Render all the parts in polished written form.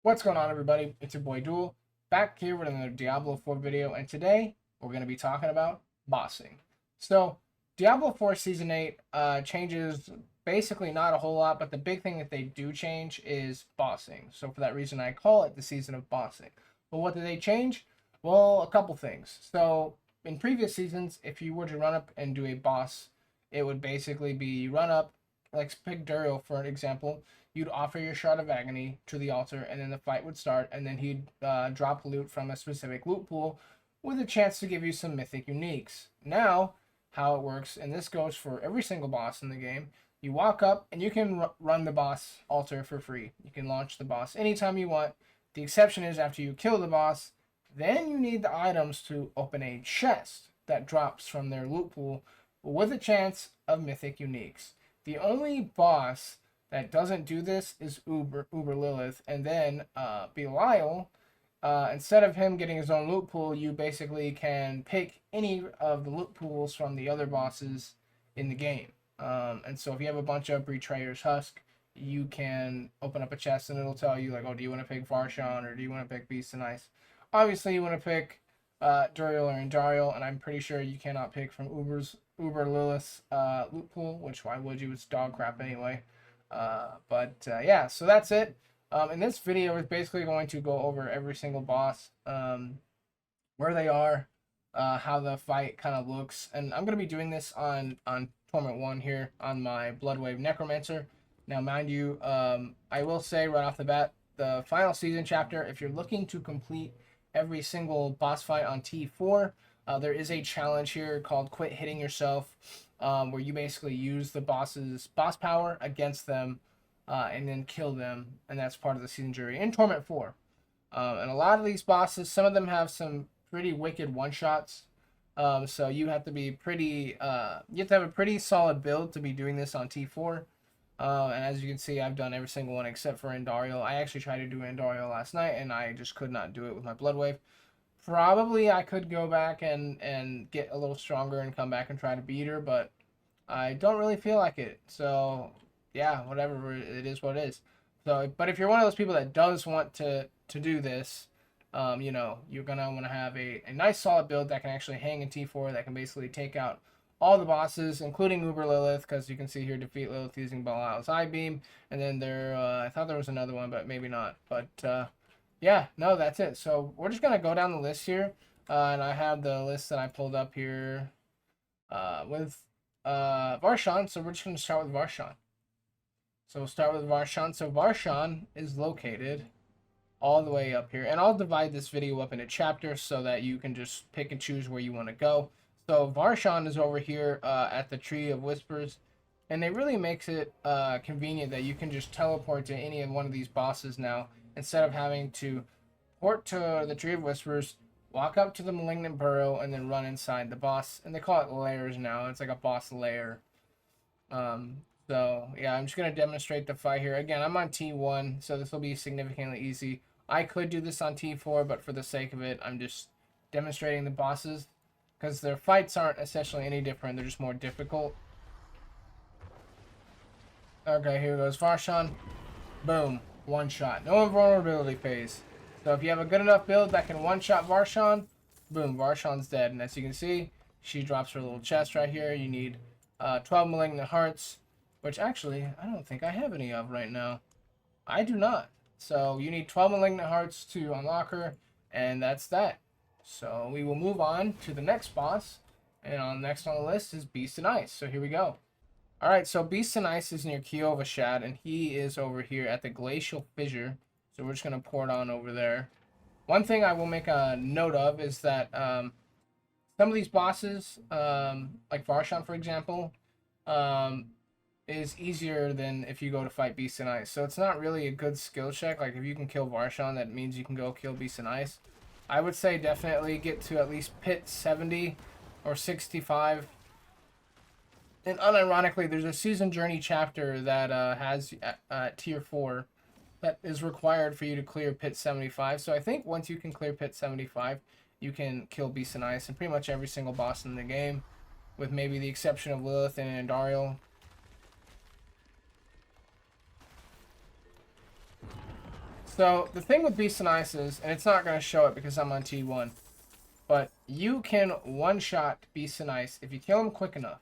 What's going on, everybody? It's your boy Duel, back here with another Diablo 4 video, and today we're going to be talking about bossing. So, Diablo 4 Season 8 changes basically not a whole lot, but the big thing that they do change is bossing. So for that reason, I call it the Season of Bossing. But what did they change? Well, a couple things. So, in previous seasons, if you were to run up and do a boss, it would basically be run up, like pick Duriel for an example. You'd offer your Shard of Agony to the altar, and then the fight would start, and then he'd drop loot from a specific loot pool with a chance to give you some mythic uniques. Now, how it works, and this goes for every single boss in the game, you walk up and you can run the boss altar for free. You can launch the boss anytime you want. The exception is after you kill the boss, then you need the items to open a chest that drops from their loot pool with a chance of mythic uniques. The only boss that doesn't do this is Uber Lilith, and then Belial. Instead of him getting his own loot pool, you basically can pick any of the loot pools from the other bosses in the game. And so if you have a bunch of Betrayer's Husk, you can open up a chest and it'll tell you, like, oh, do you want to pick Varshan or do you want to pick Beast and Ice? Obviously, you want to pick Duriel or Andariel, and I'm pretty sure you cannot pick from Uber Lilith's loot pool, which why would you? It's dog crap anyway. Yeah, so that's it. And this video is basically going to go over every single boss, where they are, how the fight kind of looks, and I'm going to be doing this on Torment 1 here on my Bloodwave Necromancer. Now, mind you, I will say right off the bat, the final season chapter, if you're looking to complete every single boss fight on T4, there is a challenge here called Quit Hitting Yourself, where you basically use the boss's boss power against them and then kill them, and that's part of the season jury in Torment 4. And a lot of these bosses, some of them have some pretty wicked one-shots, so you have to be pretty, you have to have a pretty solid build to be doing this on T4. And as you can see, I've done every single one except for Andariel. I actually tried to do Andariel last night, and I just could not do it with my Bloodwave. Probably I could go back and get a little stronger and come back and try to beat her, but I don't really feel like it. So, yeah, whatever, it is what it is. So, but if you're one of those people that does want to do this, you know, you're going to want to have a nice solid build that can actually hang in T4, that can basically take out all the bosses, including Uber Lilith, because you can see here, defeat Lilith using Belial's Eye Beam. And then there, I thought there was another one, but maybe not. But, yeah, no, that's it. So we're just going to go down the list here. And I have the list that I pulled up here with Varshan. So we're just going to start with Varshan. So we'll start with Varshan. So Varshan is located all the way up here. And I'll divide this video up into chapters so that you can just pick and choose where you want to go. So Varshan is over here at the Tree of Whispers. And it really makes it convenient that you can just teleport to any of one of these bosses now, instead of having to port to the Tree of Whispers, walk up to the Malignant Burrow, and then run inside the boss. And they call it layers now. It's like a boss lair. So, yeah, I'm just going to demonstrate the fight here. Again, I'm on T1, so this will be significantly easy. I could do this on T4, but for the sake of it, I'm just demonstrating the bosses, because their fights aren't essentially any different. They're just more difficult. Okay, here goes Varshan. Boom. One shot. No invulnerability phase. So if you have a good enough build that can one-shot Varshan, boom, Varshan's dead. And as you can see, she drops her little chest right here. You need 12 Malignant Hearts, which actually, I don't think I have any of right now. I do not. So you need 12 Malignant Hearts to unlock her, and that's that. So we will move on to the next boss. And next on the list is Beast and Ice. So here we go. Alright, so Beast and Ice is near Kiovashad, and he is over here at the Glacial Fissure. So we're just going to port on over there. One thing I will make a note of is that some of these bosses, like Varshan for example, is easier than if you go to fight Beast and Ice. So it's not really a good skill check. Like if you can kill Varshan, that means you can go kill Beast and Ice. I would say definitely get to at least pit 70 or 65. And unironically, there's a season journey chapter that has tier 4 that is required for you to clear pit 75. So I think once you can clear pit 75, you can kill Beast and Ice and pretty much every single boss in the game, with maybe the exception of Lilith and Andariel. So the thing with Beast and Ice is, and it's not going to show it because I'm on T1, but you can one-shot Beast and Ice if you kill him quick enough.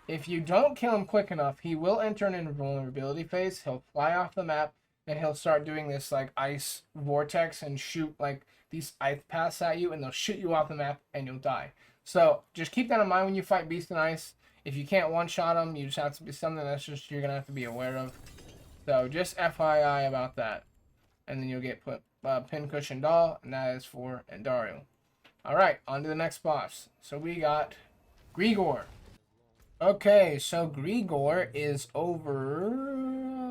If you don't kill him quick enough, he will enter an invulnerability phase. He'll fly off the map, and he'll start doing this like ice vortex and shoot like these ice paths at you, and they'll shoot you off the map, and you'll die. So just keep that in mind when you fight Beast and Ice. If you can't one-shot him, you just have to be something that's just you're gonna have to be aware of. So just FYI about that, and then you'll get put Pincushion Doll, and that is for Andariel. All right, on to the next boss. So we got Grigoire. Okay, so Grigoire is over.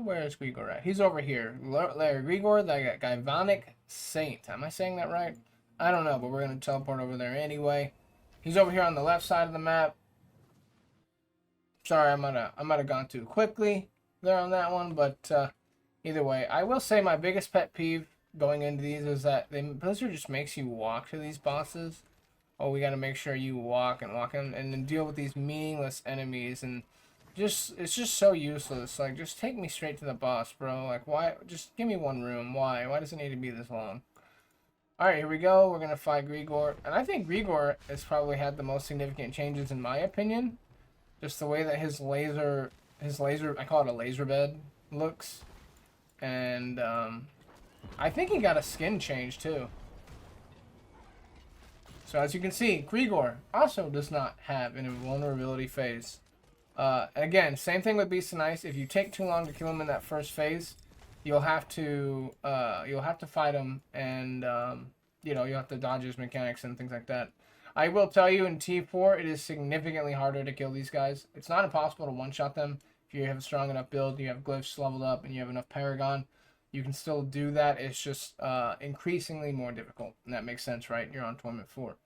Where is Grigoire at? He's over here. Grigoire, the Gavanic Saint. Am I saying that right? I don't know, but we're gonna teleport over there anyway. He's over here on the left side of the map. Sorry, I might have gone too quickly there on that one, but either way, I will say my biggest pet peeve going into these is that Blizzard just makes you walk to these bosses. Oh, we got to make sure you walk and then deal with these meaningless enemies, and it's just so useless. Like, just take me straight to the boss, bro. Like, why? Just give me one room. Why? Why does it need to be this long? All right, here we go. We're gonna fight Grigoire, and I think Grigoire has probably had the most significant changes in my opinion. Just the way that his laser, I call it a laser bed, looks. And I think he got a skin change too. So as you can see, Grigoire also does not have an invulnerability phase. Again, same thing with Beast and Ice. If you take too long to kill him in that first phase, you'll have to fight him, and you know, you'll have to dodge his mechanics and things like that. I will tell you, in T4, it is significantly harder to kill these guys. It's not impossible to one-shot them. If you have a strong enough build, you have glyphs leveled up, and you have enough Paragon, you can still do that. It's just increasingly more difficult. And that makes sense, right? You're on Torment 4.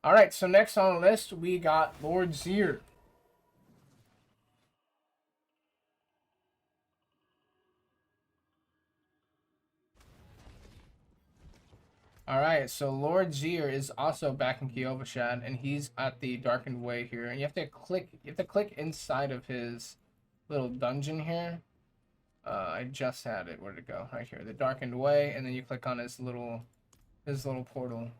Alright, so next on the list, we got Lord Zier. Alright, so Lord Zier is also back in Kyovashad, and he's at the Darkened Way here. And you have to click inside of his little dungeon here. I just had it. Where'd it go? Right here. The Darkened Way, and then you click on his little portal.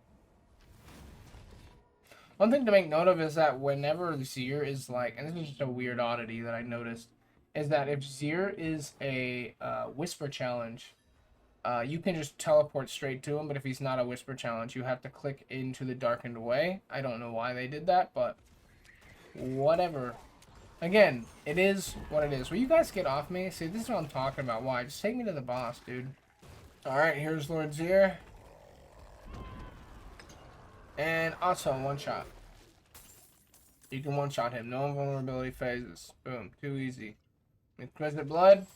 One thing to make note of is that whenever Zier is like, and this is just a weird oddity that I noticed, is that if Zier is a Whisper Challenge, you can just teleport straight to him, but if he's not a Whisper Challenge, you have to click into the Darkened Way. I don't know why they did that, but whatever. Again, it is what it is. Will you guys get off me? See, this is what I'm talking about. Why? Just take me to the boss, dude. Alright, here's Lord Zier. And also one-shot. You can one-shot him. No invulnerability phases. Boom. Too easy. Inquisitive Blood.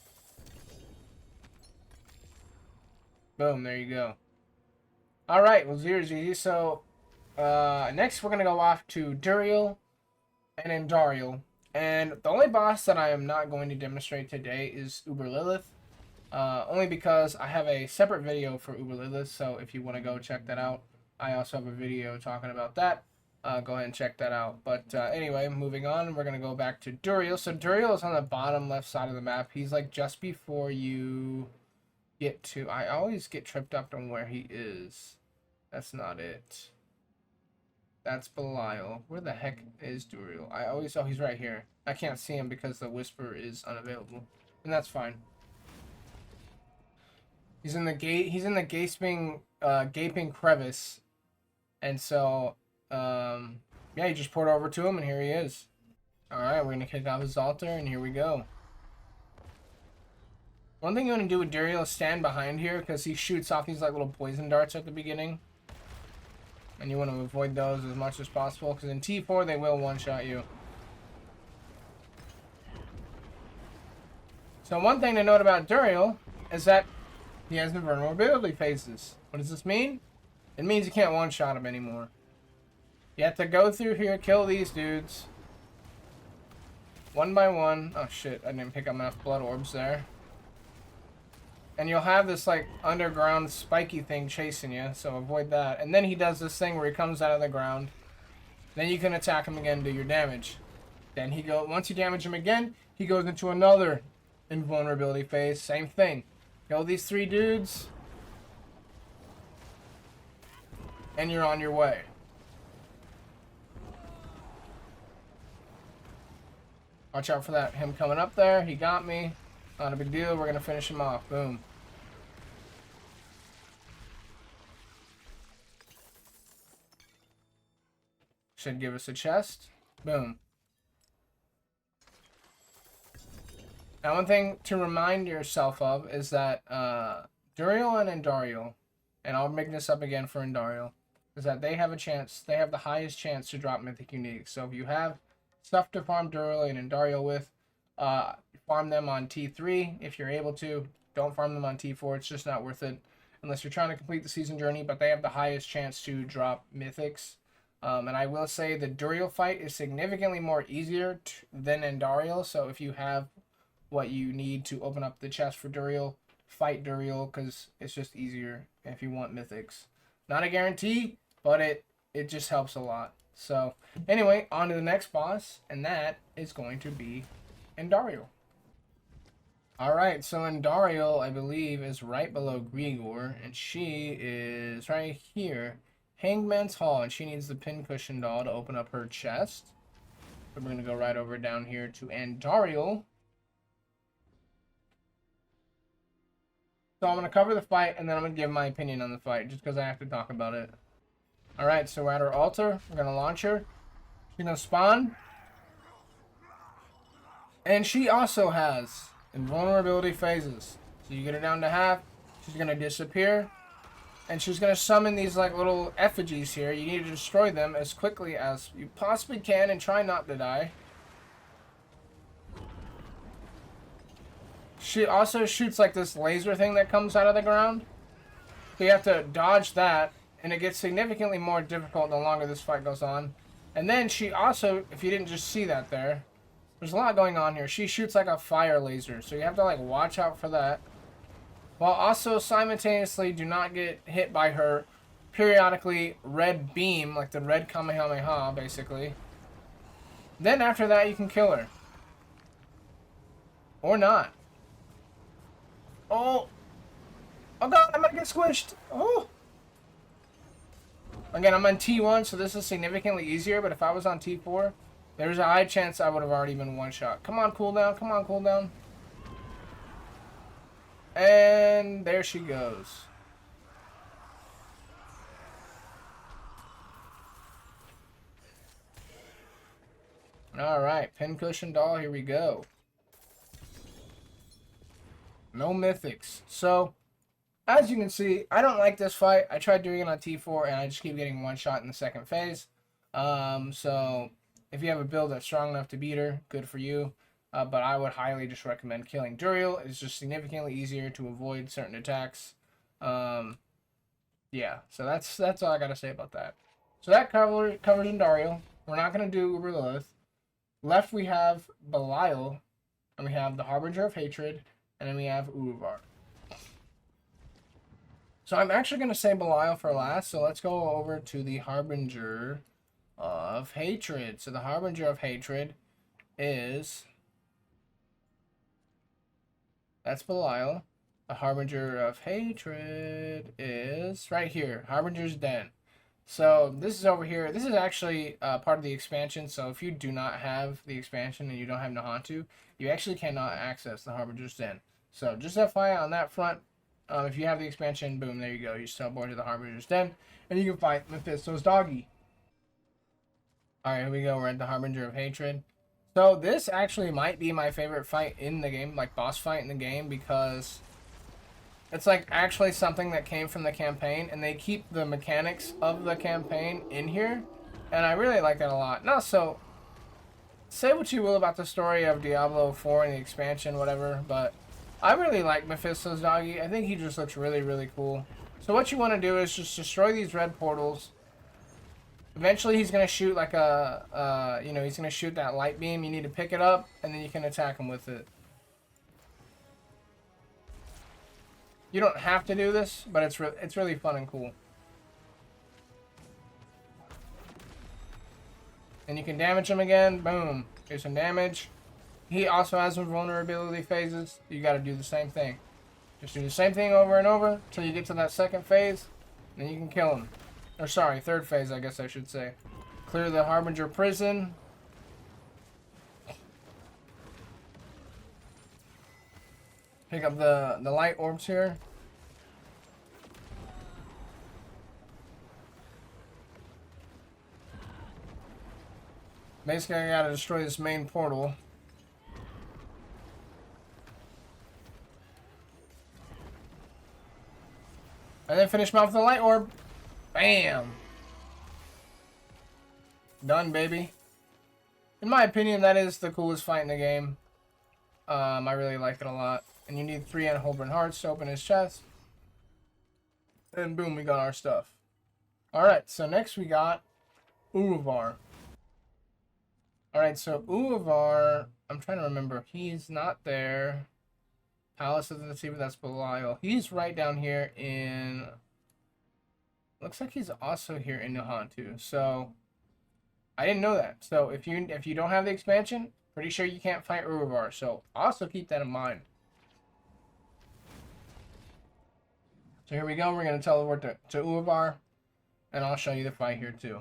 Boom, there you go. Alright, well, Zier's easy. So, next we're going to go off to Duriel and Andariel. And the only boss that I am not going to demonstrate today is Uber Lilith. Only because I have a separate video for Uber Lilith, so if you want to go check that out, I also have a video talking about that. Go ahead and check that out. But anyway, moving on, we're going to go back to Duriel. So Duriel is on the bottom left side of the map. He's like just before you get to... I always get tripped up on where he is. That's not it. That's Belial. Where the heck is Duriel? I always... Oh, he's right here. I can't see him because the Whisper is unavailable. And that's fine. He's in the gate. He's in the gaping crevice. And so, yeah, you just port over to him, and here he is. Alright, we're going to kick off his altar, and here we go. One thing you want to do with Duriel is stand behind here, because he shoots off these like little poison darts at the beginning. And you want to avoid those as much as possible, because in T4 they will one-shot you. So one thing to note about Duriel is that he has invulnerability phases. What does this mean? It means you can't one-shot him anymore. You have to go through here, kill these dudes. One by one. Oh shit, I didn't pick up enough blood orbs there. And you'll have this like underground spiky thing chasing you, so avoid that. And then he does this thing where he comes out of the ground. Then you can attack him again and do your damage. Then once you damage him again, he goes into another invulnerability phase. Same thing. Kill these three dudes. and you're on your way. Watch out for that. Him coming up there. He got me. Not a big deal. We're going to finish him off. Boom. Should give us a chest. Boom. Now, one thing to remind yourself of is that Duriel and Andariel, and I'll make this up again for Andariel, is that they have a chance, they have the highest chance to drop mythic unique. So if you have stuff to farm Duriel and Andariel with, farm them on T3 if you're able to. Don't farm them on T4. It's just not worth it unless you're trying to complete the season journey, but they have the highest chance to drop mythics. And I will say the Duriel fight is significantly more easier than Andariel. So if you have what you need to open up the chest for Duriel, fight Duriel, because it's just easier if you want mythics. Not a guarantee, but it just helps a lot. So anyway, on to the next boss, and that is going to be Andariel. Alright, so Andariel, I believe, is right below Grigoire, and she is right here, Hangman's Hall, and she needs the pincushion doll to open up her chest. So we're going to go right over down here to Andariel. So I'm going to cover the fight, and then I'm going to give my opinion on the fight, just because I have to talk about it. Alright, so we're at her altar. We're going to launch her. She's going to spawn. And she also has invulnerability phases. So you get her down to half. She's going to disappear. And she's going to summon these like little effigies here. You need to destroy them as quickly as you possibly can and try not to die. She also shoots like this laser thing that comes out of the ground. So you have to dodge that, and it gets significantly more difficult the longer this fight goes on. And then she also, if you didn't just see that there's a lot going on here. She shoots like a fire laser, so you have to like watch out for that. While also simultaneously do not get hit by her periodically red beam, like the red Kamehameha, basically. Then after that, you can kill her. Or not. Oh! Oh god, I'm gonna get squished! Oh! Again, I'm on T1, so this is significantly easier, but if I was on T4, there's a high chance I would have already been one-shot. Come on, cooldown. Come on, cooldown. And there she goes. Alright, pincushion doll, here we go. No mythics. So, as you can see, I don't like this fight. I tried doing it on T4, and I just keep getting one shot in the second phase. So, if you have a build that's strong enough to beat her, good for you. But I would highly just recommend killing Duriel. It's just significantly easier to avoid certain attacks. Yeah, so that's all I gotta say about that. So that covers Andariel. We're not gonna do Uber. Left we have Belial, and we have the Harbinger of Hatred, and then we have Urivar. So I'm actually gonna say Belial for last. So let's go over to the Harbinger of Hatred. So the Harbinger of Hatred is, that's Belial. The Harbinger of Hatred is right here, Harbinger's Den. So this is over here. This is actually part of the expansion. So if you do not have the expansion and you don't have Nahantu, you actually cannot access the Harbinger's Den. So just FYI on that front. If you have the expansion, boom, there you go. You teleport to the Harbinger's Den, and you can fight Mephisto's doggy. Alright, here we go. We're at the Harbinger of Hatred. So this actually might be my favorite fight in the game, like boss fight in the game, because it's like actually something that came from the campaign, and they keep the mechanics of the campaign in here, and I really like that a lot. Now, so say what you will about the story of Diablo 4 and the expansion, whatever, but I really like Mephisto's doggy. I think he just looks really, really cool. So what you want to do is just destroy these red portals. Eventually he's going to shoot like a, he's going to shoot that light beam. You need to pick it up, and then you can attack him with it. You don't have to do this, but it's really fun and cool. And you can damage him again. Boom. Here's some damage. He also has some vulnerability phases. You got to do the same thing. Just do the same thing over and over until you get to that second phase. Then you can kill him. Or sorry, third phase, I guess I should say. Clear the Harbinger prison. Pick up the light orbs here. Basically, I gotta destroy this main portal. And then finish him off with the light orb. Bam! Done, baby. In my opinion, that is the coolest fight in the game. I really like it a lot. And you need 3 Anholbern hearts to open his chest. And boom, we got our stuff. Alright, so next we got Urivar. Alright, so Urivar, I'm trying to remember. He's not there. Palace of the Deceiver, that's Belial. He's right down here in... Looks like he's also here in Nahantu. So, I didn't know that. So, if you don't have the expansion, pretty sure you can't fight Urivar. So, also keep that in mind. So here we go. We're going to teleport to Urivar. And I'll show you the fight here too.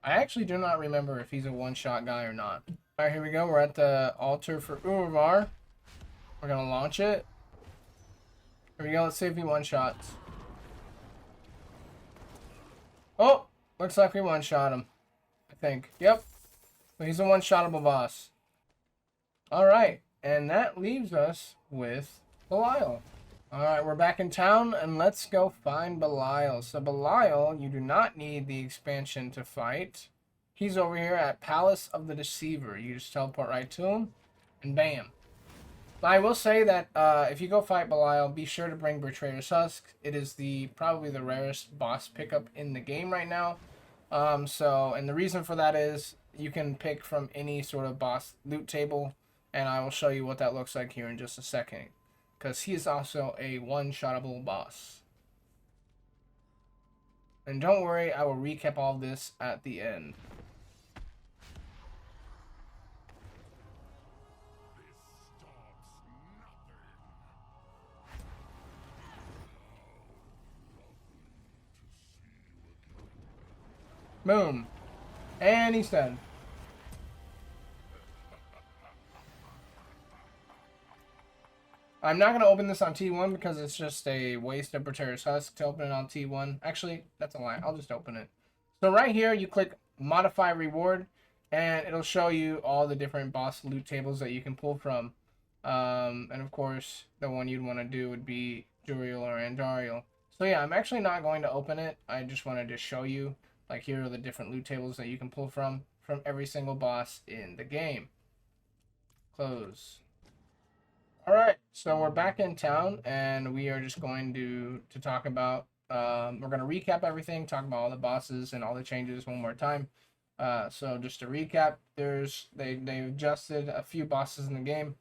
I actually do not remember if he's a one-shot guy or not. Alright, here we go. We're at the altar for Urivar. We're going to launch it. Here we go. Let's see if he one-shots. Oh! Looks like we one-shot him. I think. Yep. So he's a one-shottable boss. Alright. And that leaves us with Belial. Alright, we're back in town, and let's go find Belial. So Belial, you do not need the expansion to fight. He's over here at Palace of the Deceiver. You just teleport right to him, and bam. But I will say that if you go fight Belial, be sure to bring Betrayer's Husk. It is probably the rarest boss pickup in the game right now. And the reason for that is you can pick from any sort of boss loot table, and I will show you what that looks like here in just a second. Because he is also a one-shottable boss. And don't worry, I will recap all this at the end. Boom. And he's dead. I'm not going to open this on T1 because it's just a waste of Betrayer's Husk to open it on T1. Actually, that's a lie. I'll just open it. So right here, you click Modify Reward, and it'll show you all the different boss loot tables that you can pull from. And of course, the one you'd want to do would be Duriel or Andariel. So yeah, I'm actually not going to open it. I just wanted to show you, like, here are the different loot tables that you can pull from every single boss in the game. Close. Alright, so we're back in town, and we are just going to talk about, we're going to recap everything, talk about all the bosses and all the changes one more time. So just to recap, they adjusted a few bosses in the game.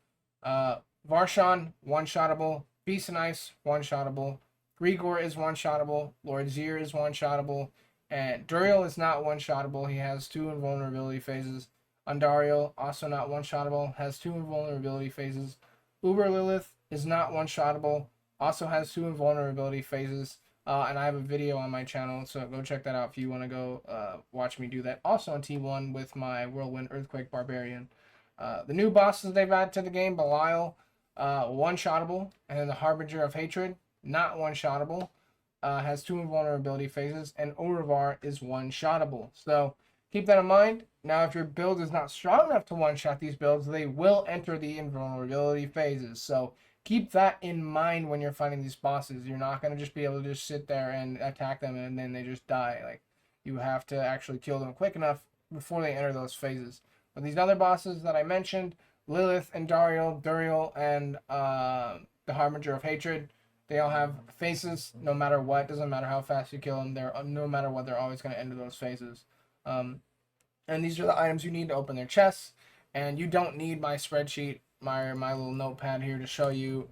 Varshan, one-shottable. Beast and Ice, one-shottable. Grigoire is one-shottable. Lord Zir is one-shottable. And Duriel is not one-shottable. He has 2 invulnerability phases. Andariel, also not one-shottable, has 2 invulnerability phases. Uber Lilith is not one-shottable, also has 2 invulnerability phases, and I have a video on my channel, so go check that out if you want to go watch me do that. Also on T1 with my Whirlwind Earthquake Barbarian. The new bosses they've added to the game, Belial, one-shottable, and then the Harbinger of Hatred, not one-shottable, has 2 invulnerability phases, and Urivar is one-shottable. So keep that in mind. Now, if your build is not strong enough to one-shot these builds, they will enter the invulnerability phases. So keep that in mind when you're fighting these bosses. You're not going to just be able to just sit there and attack them and then they just die. Like, you have to actually kill them quick enough before they enter those phases. But these other bosses that I mentioned, Lilith and Duriel, and the Harbinger of Hatred, they all have phases no matter what. Doesn't matter how fast you kill them. No matter what, they're always going to enter those phases. And these are the items you need to open their chests. And you don't need my spreadsheet, my little notepad here to show you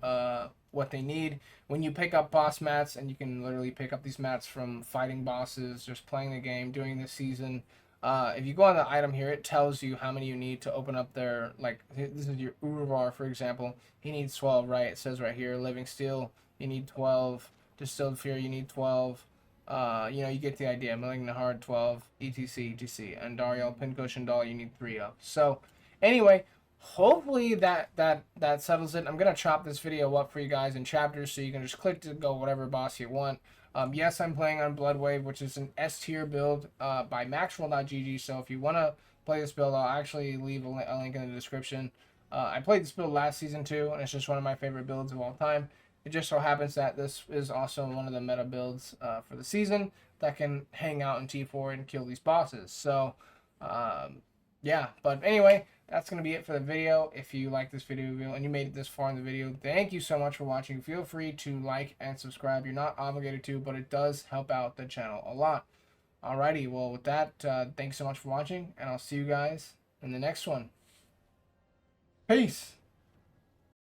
what they need. When you pick up boss mats, and you can literally pick up these mats from fighting bosses, just playing the game, doing the season. If you go on the item here, it tells you how many you need to open up their, like, this is your Urivar, for example. He needs 12, right? It says right here, Living Steel, you need 12. Distilled Fear, you need 12. You know, you get the idea. Malignant Heart, 12, etc, etc. Andariel, Pincushion Doll, you need 3 of. So, anyway, hopefully that settles it. I'm going to chop this video up for you guys in chapters, so you can just click to go whatever boss you want. Yes, I'm playing on Bloodwave, which is an S tier build by Maxwell.gg, so if you want to play this build, I'll actually leave a link in the description. I played this build last season too, and it's just one of my favorite builds of all time. It just so happens that this is also one of the meta builds for the season that can hang out in T4 and kill these bosses. So, yeah. But anyway, that's going to be it for the video. If you like this video and you made it this far in the video, thank you so much for watching. Feel free to like and subscribe. You're not obligated to, but it does help out the channel a lot. Alrighty, well, with that, thanks so much for watching, and I'll see you guys in the next one. Peace!